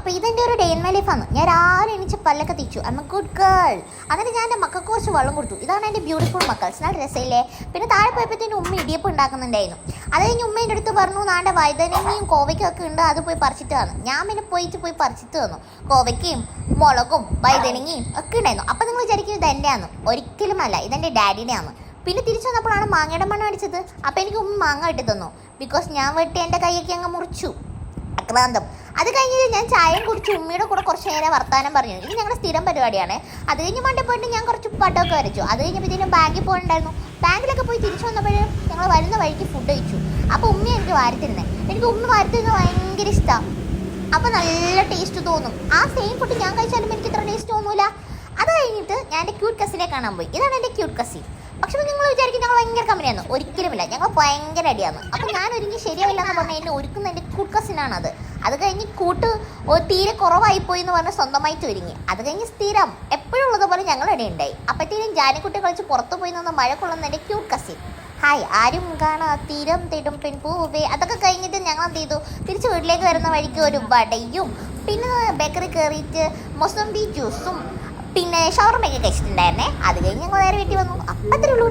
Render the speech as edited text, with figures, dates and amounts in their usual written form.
അപ്പോൾ ഇതെൻ്റെ ഒരു ഡേ ഇൻ മൈ ലൈഫാണ്. ഞാൻ രാവിലെ എണീച്ച് പല്ലൊക്കെ തിരിച്ചു. I M A good girl. എന്നിട്ട് ഞാൻ എൻ്റെ മക്കൾക്ക് കുറച്ച് വെള്ളം കൊടുത്തു. ഇതാണ് എൻ്റെ ബ്യൂട്ടിഫുൾ മക്കൾസ്. നല്ല രസമില്ലേ? പിന്നെ താഴെ പോയപ്പോഴത്തേനും ഉമ്മ ഇടിയപ്പം ഉണ്ടാക്കുന്നുണ്ടായിരുന്നു. അത് കഴിഞ്ഞ് ഉമ്മ എൻ്റെ അടുത്ത് പറഞ്ഞു, നാണ്ട വഴുതനങ്ങയും കോവയ്ക്കൊക്കെ ഉണ്ട്, അത് പോയി പറിച്ചിട്ട് വന്നു. ഞാൻ പിന്നെ പോയി പറിച്ചിട്ട് വന്നു. കോവയ്ക്കയും മുളകും വഴുതനങ്ങയും ഒക്കെ ഉണ്ടായിരുന്നു. അപ്പം നിങ്ങൾ വിചാരിക്കും ഇത് എൻ്റെയാന്ന്. ഒരിക്കലുമല്ല, ഇതെൻ്റെ ഡാഡിയുടെയാണ്. പിന്നെ തിരിച്ചു വന്നപ്പോഴാണ് മാങ്ങയുടെ മണം അടിച്ചത്. അപ്പോൾ എനിക്ക് ഉമ്മ മാങ്ങ വെട്ടി തന്നു. ബിക്കോസ് ഞാൻ വെട്ടി എൻ്റെ കൈയൊക്കെ അങ്ങ് മുറിച്ചു. അക്രാന്തം. അത് കഴിഞ്ഞിട്ട് ഞാൻ ചായയും കുടിച്ച് ഉമ്മയുടെ കൂടെ കുറച്ച് നേരം വർത്താനം പറഞ്ഞു. ഇത് ഞങ്ങളുടെ സ്ഥിരം പരിപാടിയാണ്. അത് കഴിഞ്ഞ് മണ്ടേ പോയിട്ട് ഞാൻ കുറച്ച് പട്ടമൊക്കെ വരച്ചു. അത് കഴിഞ്ഞപ്പോഴത്തേനും ബാങ്കിൽ പോയിട്ടുണ്ടായിരുന്നു. ബാങ്കിലൊക്കെ പോയി തിരിച്ചു വന്നപ്പോഴും ഞങ്ങൾ വരുന്ന വഴിക്ക് ഫുഡ് കഴിച്ചു. അപ്പോൾ ഉമ്മ എനിക്ക് വാരിത്തരുന്നത്. എനിക്ക് ഉമ്മ വാരിത്തരുന്നത് ഭയങ്കര ഇഷ്ടമാണ്. അപ്പോൾ നല്ല ടേസ്റ്റ് തോന്നും. ആ സെയിം ഫുഡ് ഞാൻ കഴിച്ചാലും എനിക്ക് ഇത്ര ടേസ്റ്റ് തോന്നൂല. അത് കഴിഞ്ഞിട്ട് ഞാൻ എൻ്റെ ക്യൂട്ട് കസിനെ കാണാൻ പോയി. ഇതാണ് എൻ്റെ ക്യൂട്ട് കസിൻ. പക്ഷേ നിങ്ങൾ വിചാരിക്കും ഞങ്ങൾ ഭയങ്കര കമ്പനിയാണ്. ഒരിക്കലുമില്ല, ഞങ്ങൾ ഭയങ്കര അടിയാണ്. അപ്പോൾ ഞാൻ ഒരുങ്ങി ശരിയാവില്ല എന്ന് പറഞ്ഞാൽ എന്നെ ഒരുക്കുന്ന എൻ്റെ ക്യൂട്ട് കസിനാണത്. അത് കഴിഞ്ഞ് തീരെ കുറവായിപ്പോയി എന്ന് പറഞ്ഞ് സ്വന്തമായിട്ട് ഒരുങ്ങി. അത് കഴിഞ്ഞ് സ്ഥിരം എപ്പോഴും ഉള്ളതുപോലെ ഞങ്ങൾ ഇവിടെ ഉണ്ടായി. അപ്പോഴത്തേനും ജാനിക്കുട്ടി കളിച്ച് പുറത്ത് പോയി നിന്ന് മഴ കൊള്ളുന്ന എൻ്റെ ക്യൂട്ട് കസിൻ. ഹായ്, ആരും കാണാ തീരം തേടും പെൺപൂവേ. അതൊക്കെ കഴിഞ്ഞിട്ട് ഞങ്ങൾ എന്ത് ചെയ്തു, തിരിച്ച് വീട്ടിലേക്ക് വരുന്ന വഴിക്ക് ഒരു വടയും പിന്നെ ബേക്കറി കയറിയിട്ട് മൊസംബി ജ്യൂസും പിന്നെ ഷവർമയൊക്കെ കഴിച്ചിട്ടുണ്ടായിരുന്നേ. അത് കഴിഞ്ഞ് ഞങ്ങൾ നേരെ വീട്ടിൽ വന്നു. അത്രേ ഉള്ളൂ.